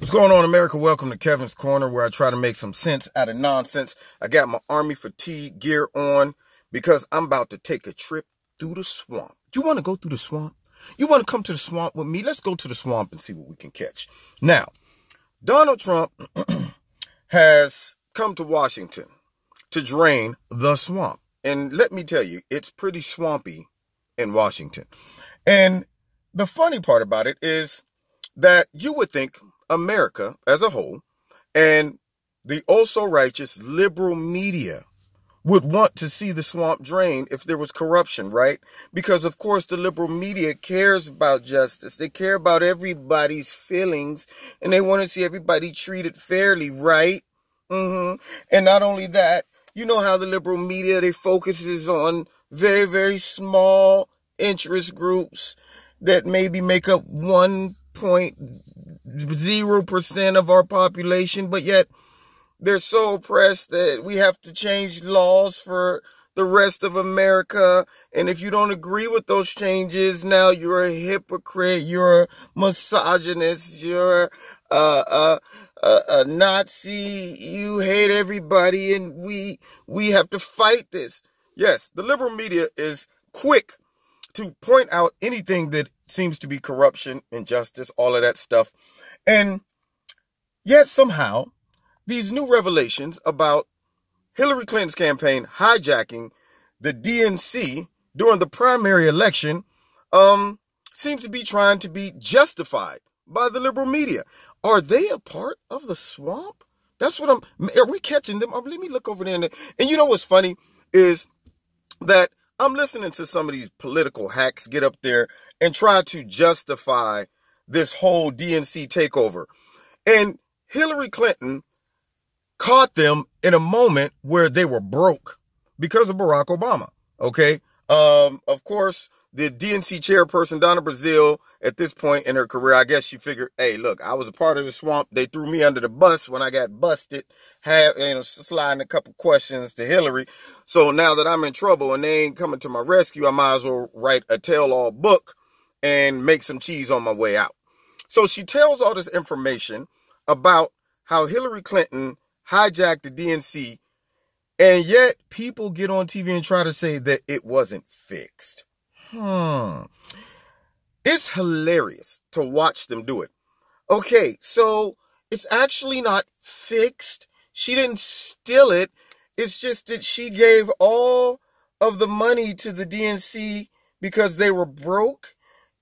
What's going on, America? Welcome to Kevin's Corner, where I try to make some sense out of nonsense. I got my army fatigue gear on because I'm about to take a trip through the swamp. You want to go through the swamp? You want to come to the swamp with me? Let's go to the swamp and see what we can catch. Now, Donald Trump has come to Washington to drain the swamp. And let me tell you, it's pretty swampy in Washington. And the funny part about it is that you would think America as a whole and the also-righteous liberal media would want to see the swamp drained if there was corruption, right? Because, of course, the liberal media cares about justice. They care about everybody's feelings, and they want to see everybody treated fairly, right? And not only that, you know how the liberal media, they focuses on very, very small interest groups that maybe make up 1.0% of our population, but yet they're so oppressed that we have to change laws for the rest of America. And if you don't agree with those changes, now you're a hypocrite, you're a misogynist, you're a Nazi, you hate everybody, and we have to fight this. Yes, the liberal media is quick to point out anything that seems to be corruption, injustice, all of that stuff. And yet somehow these new revelations about Hilary Clinton's campaign hijacking the DNC during the primary election seems to be trying to be justified by the liberal media. Are they a part of the swamp? That's what are we catching them? Let me look over there. And you know what's funny is that I'm listening to some of these political hacks get up there and try to justify this whole DNC takeover. And Hilary Clinton caught them in a moment where they were broke because of Barack Obama. Okay. Of course, the DNC chairperson, Donna Brazile, at this point in her career, I guess she figured, hey, look, I was a part of the swamp. They threw me under the bus when I got busted, sliding a couple questions to Hillary. So now that I'm in trouble and they ain't coming to my rescue, I might as well write a tell-all book and make some cheese on my way out. So she tells all this information about how Hillary Clinton hijacked the DNC, and yet people get on TV and try to say that it wasn't fixed. It's hilarious to watch them do it. Okay, so it's actually not fixed. She didn't steal it. It's just that she gave all of the money to the DNC because they were broke.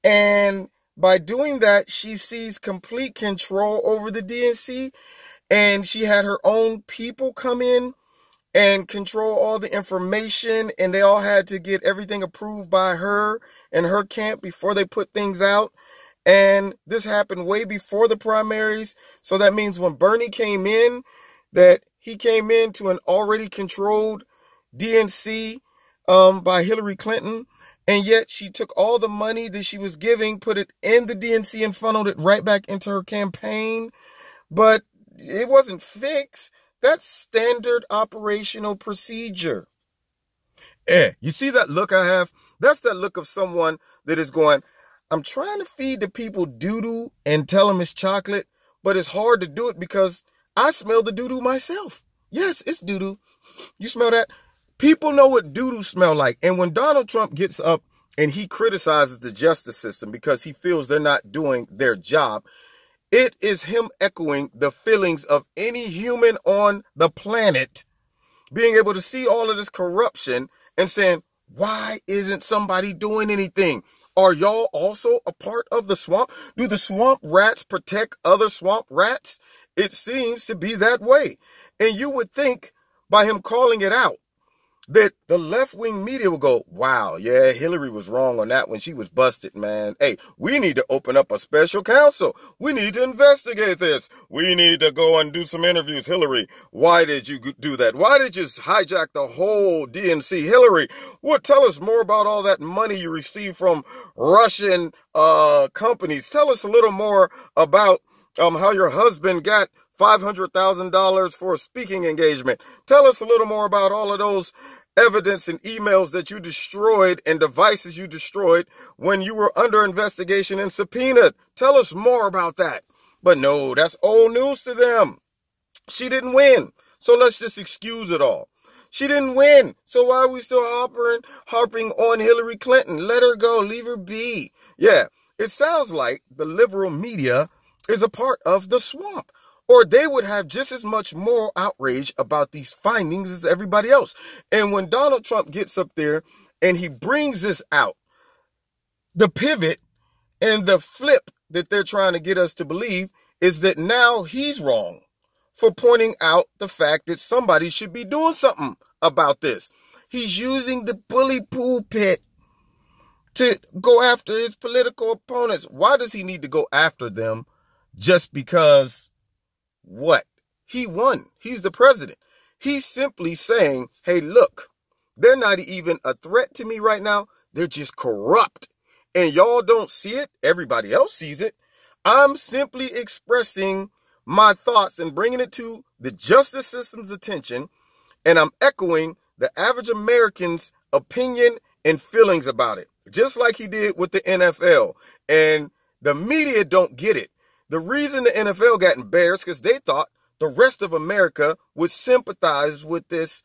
And by doing that, she sees complete control over the DNC. And she had her own people come in and control all the information, and they all had to get everything approved by her and her camp before they put things out. And this happened way before the primaries. So that means when Bernie came in, that he came into an already controlled DNC by Hillary Clinton. And yet she took all the money that she was giving, put it in the DNC and funneled it right back into her campaign. But it wasn't fixed. That's standard operational procedure. You see that look I have? That's that look of someone that is going, I'm trying to feed the people doo-doo and tell them it's chocolate, but it's hard to do it because I smell the doo-doo myself. Yes, it's doo-doo. You smell that? People know what doo-doo smell like. And when Donald Trump gets up and he criticizes the justice system because he feels they're not doing their job, it is him echoing the feelings of any human on the planet being able to see all of this corruption and saying, why isn't somebody doing anything? Are y'all also a part of the swamp? Do the swamp rats protect other swamp rats? It seems to be that way. And you would think by him calling it out that the left-wing media will go, wow, yeah, Hillary was wrong on that when she was busted, man. Hey, we need to open up a special counsel. We need to investigate this. We need to go and do some interviews. Hillary, why did you do that? Why did you hijack the whole DNC? Hillary, tell us more about all that money you received from Russian companies. Tell us a little more about how your husband got $500,000 for a speaking engagement. Tell us a little more about all of those evidence and emails that you destroyed and devices you destroyed when you were under investigation and subpoenaed. Tell us more about that. But no, that's old news to them. She didn't win. So let's just excuse it all. She didn't win. So why are we still harping on Hilary Clinton? Let her go. Leave her be. Yeah, it sounds like the liberal media is a part of the swamp. Or they would have just as much moral outrage about these findings as everybody else. And when Donald Trump gets up there and he brings this out, the pivot and the flip that they're trying to get us to believe is that now he's wrong for pointing out the fact that somebody should be doing something about this. He's using the bully pulpit to go after his political opponents. Why does he need to go after them just because what? He won. He's the president. He's simply saying, hey, look, they're not even a threat to me right now. They're just corrupt. And y'all don't see it. Everybody else sees it. I'm simply expressing my thoughts and bringing it to the justice system's attention. And I'm echoing the average American's opinion and feelings about it, just like he did with the NFL. And the media don't get it. The reason the NFL got embarrassed because they thought the rest of America would sympathize with this,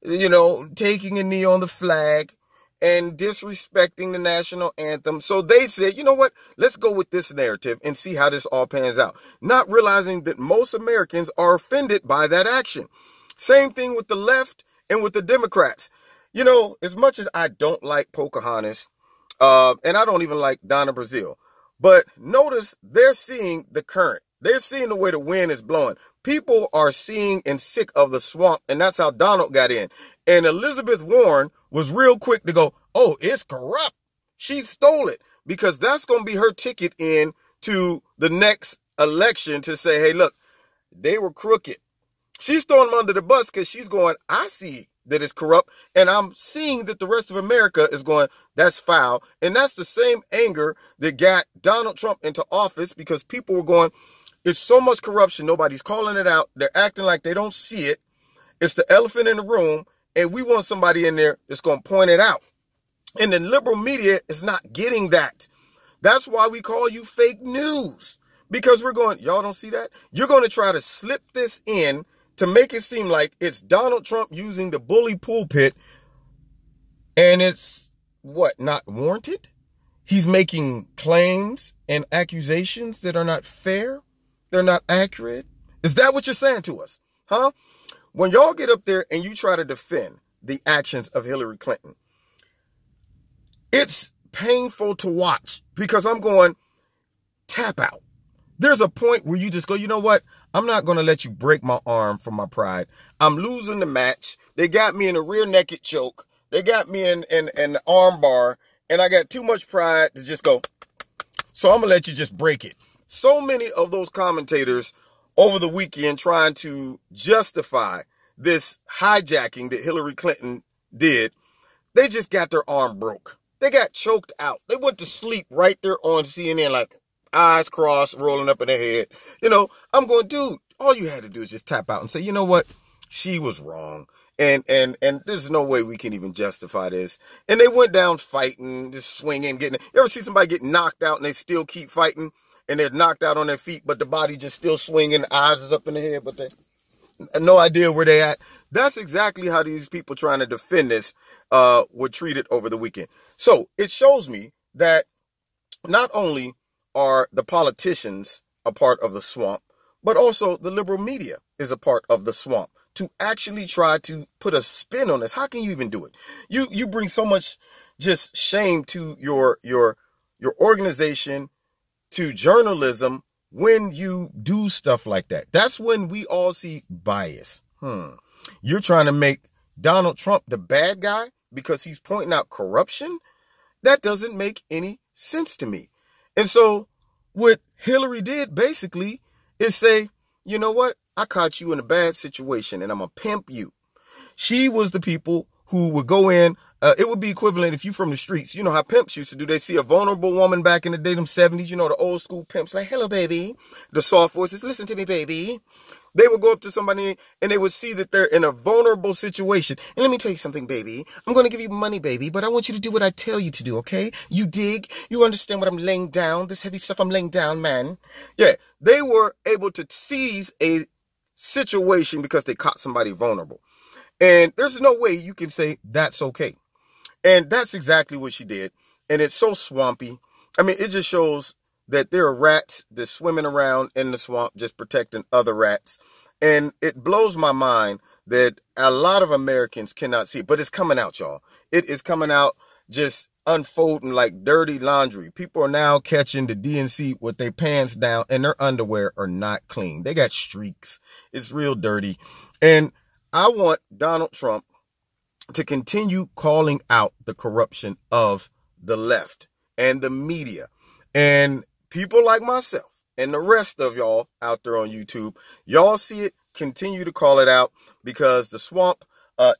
taking a knee on the flag and disrespecting the national anthem. So they said, you know what, let's go with this narrative and see how this all pans out. Not realizing that most Americans are offended by that action. Same thing with the left and with the Democrats. As much as I don't like Pocahontas, and I don't even like Donna Brazile, but notice they're seeing the current. They're seeing the way the wind is blowing. People are seeing and sick of the swamp, and that's how Donald got in. And Elizabeth Warren was real quick to go, oh, it's corrupt. She stole it, because that's going to be her ticket in to the next election to say, hey, look, they were crooked. She's throwing them under the bus because she's going, I see that it's corrupt, and I'm seeing that the rest of America is going, that's foul. And that's the same anger that got Donald Trump into office, because people were going, it's so much corruption, nobody's calling it out. They're acting like they don't see it. It's the elephant in the room, and we want somebody in there that's going to point it out. And the liberal media is not getting that. That's why we call you fake news, because we're going, y'all don't see that? You're going to try to slip this in to make it seem like it's Donald Trump using the bully pulpit, and it's, not warranted? He's making claims and accusations that are not fair. They're not accurate. Is that what you're saying to us? Huh? When y'all get up there and you try to defend the actions of Hilary Clinton, it's painful to watch, because I'm going, tap out. There's a point where you just go, you know what? I'm not going to let you break my arm for my pride. I'm losing the match. They got me in a rear naked choke. They got me in the arm bar, and I got too much pride to just go, so I'm going to let you just break it. So many of those commentators over the weekend trying to justify this hijacking that Hillary Clinton did, they just got their arm broke. They got choked out. They went to sleep right there on CNN, like eyes crossed, rolling up in their head. I'm going, dude, all you had to do is just tap out and say, you know what? She was wrong. And there's no way we can even justify this. And they went down fighting, just swinging, getting. You ever see somebody get knocked out and they still keep fighting, and they're knocked out on their feet, but the body just still swinging, the eyes is up in the head, but they no idea where they at? That's exactly how these people trying to defend this were treated over the weekend. So it shows me that not only are the politicians a part of the swamp, but also the liberal media is a part of the swamp to actually try to put a spin on this. How can you even do it? You bring so much just shame to your organization, to journalism, when you do stuff like that. That's when we all see bias. You're trying to make Donald Trump the bad guy because he's pointing out corruption? That doesn't make any sense to me. And so what Hillary did basically is say, you know what? I caught you in a bad situation and I'm going to pimp you. She was the people who would go in. It would be equivalent if you from the streets. You know how pimps used to do. They see a vulnerable woman back in the day, them 70s, the old school pimps like, hello, baby. The soft voices, listen to me, baby. They would go up to somebody and they would see that they're in a vulnerable situation. And let me tell you something, baby. I'm going to give you money, baby, but I want you to do what I tell you to do, okay? You dig? You understand what I'm laying down? This heavy stuff I'm laying down, man. Yeah, they were able to seize a situation because they caught somebody vulnerable. And there's no way you can say that's okay. And that's exactly what she did. And it's so swampy. I mean, it just shows that there are rats that's swimming around in the swamp just protecting other rats. And it blows my mind that a lot of Americans cannot see it. But it's coming out, y'all. It is coming out just unfolding like dirty laundry. People are now catching the DNC with their pants down and their underwear are not clean. They got streaks. It's real dirty. And I want Donald Trump to continue calling out the corruption of the left and the media and people like myself and the rest of y'all out there on YouTube. Y'all see it, continue to call it out because the swamp,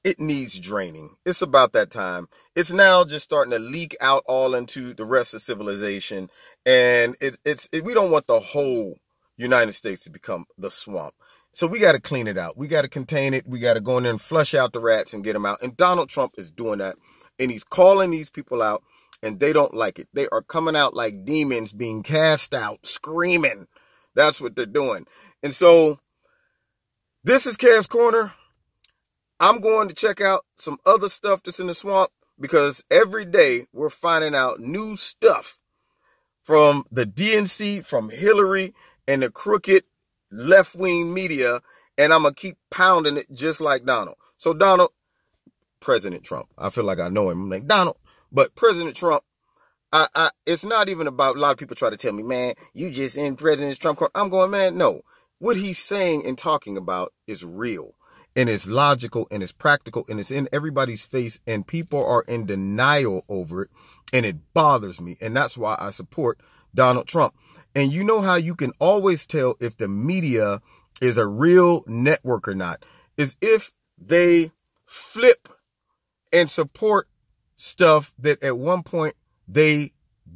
it needs draining. It's about that time. It's now just starting to leak out all into the rest of civilization. And we don't want the whole United States to become the swamp. So we got to clean it out. We got to contain it. We got to go in there and flush out the rats and get them out. And Donald Trump is doing that. And he's calling these people out. And they don't like it. They are coming out like demons being cast out, screaming. That's what they're doing. And so this is Kev's Corner. I'm going to check out some other stuff that's in the swamp because every day we're finding out new stuff from the DNC, from Hillary and the crooked left-wing media. And I'm going to keep pounding it just like Donald. So Donald, President Trump, I feel like I know him. I'm like, Donald. But President Trump, it's not even about, a lot of people try to tell me, man, you just in President Trump. I'm going, man, no. What he's saying and talking about is real. And it's logical and it's practical and it's in everybody's face. And people are in denial over it. And it bothers me. And that's why I support Donald Trump. And you know how you can always tell if the media is a real network or not, is if they flip and support stuff that at one point they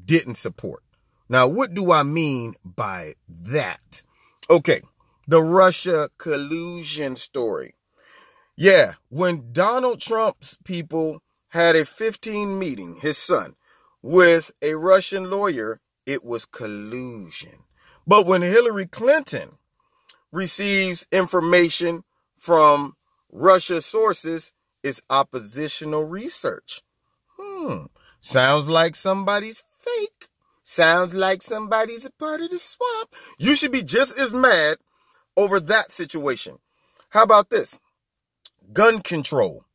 didn't support. Now, what do I mean by that? Okay, the Russia collusion story. Yeah, when Donald Trump's people had a 15 meeting, his son, with a Russian lawyer, it was collusion. But when Hilary Clinton receives information from Russia sources, it's oppositional research. Sounds like somebody's fake. Sounds like somebody's a part of the swamp. You should be just as mad over that situation. How about this? Gun control.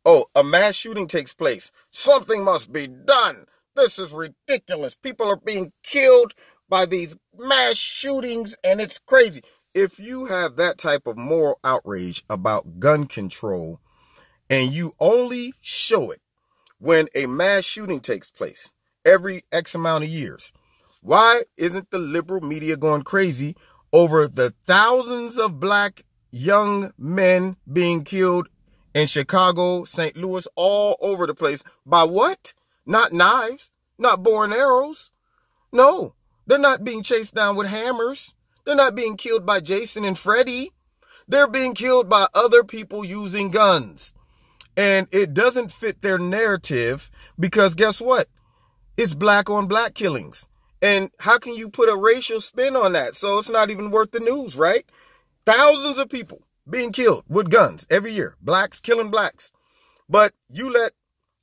Oh, a mass shooting takes place. Something must be done. This is ridiculous. People are being killed by these mass shootings, and it's crazy. If you have that type of moral outrage about gun control, and you only show it when a mass shooting takes place every X amount of years, why isn't the liberal media going crazy over the thousands of black young men being killed in Chicago, St. Louis, all over the place? By what? Not knives, not bow and arrows. No, they're not being chased down with hammers. They're not being killed by Jason and Freddie. They're being killed by other people using guns. And it doesn't fit their narrative because guess what? It's black on black killings. And how can you put a racial spin on that? So it's not even worth the news, right? Thousands of people being killed with guns every year. Blacks killing blacks. But you let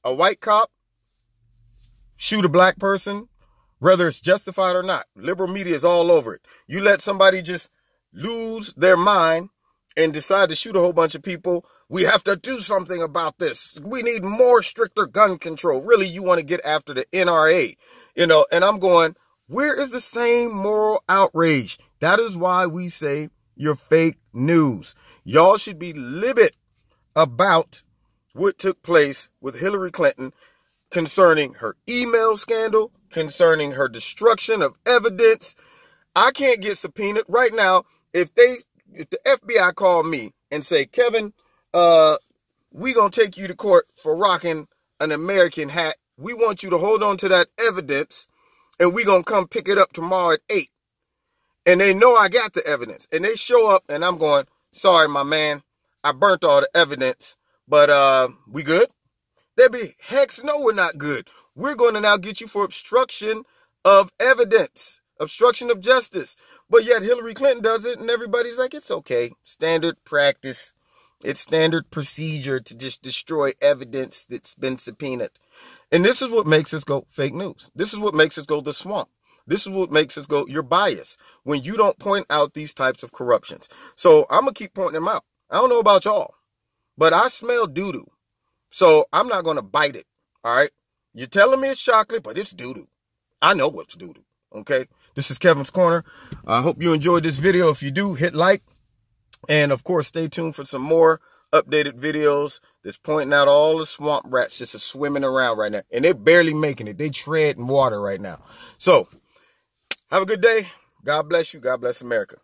a white cop shoot a black person, whether it's justified or not. Liberal media is all over it. You let somebody just lose their mind and decide to shoot a whole bunch of people. We have to do something about this. We need more stricter gun control. Really, you want to get after the NRA, and I'm going, where is the same moral outrage? That is why we say you're fake news. Y'all should be livid about what took place with Hilary Clinton concerning her email scandal, concerning her destruction of evidence. I can't get subpoenaed right now. If the FBI call me and say, Kevin, we gonna take you to court for rocking an American hat. We want you to hold on to that evidence and we gonna come pick it up tomorrow at 8. And they know I got the evidence. And they show up and I'm going, sorry, my man, I burnt all the evidence, but we good? They'd be, heck no, we're not good. We're going to now get you for obstruction of evidence, obstruction of justice. But yet Hilary Clinton does it and everybody's like, it's okay. Standard practice. It's standard procedure to just destroy evidence that's been subpoenaed. And this is what makes us go fake news. This is what makes us go the swamp. This is what makes us go, you're biased when you don't point out these types of corruptions. So I'm going to keep pointing them out. I don't know about y'all, but I smell doo-doo. So I'm not going to bite it. All right. You're telling me it's chocolate, but it's doo-doo. I know what's doo-doo. Okay. This is Kevin's Corner. I hope you enjoyed this video. If you do, hit like. And of course, stay tuned for some more updated videos that's pointing out all the swamp rats just are swimming around right now. And they're barely making it. They tread in water right now. So have a good day. God bless you. God bless America.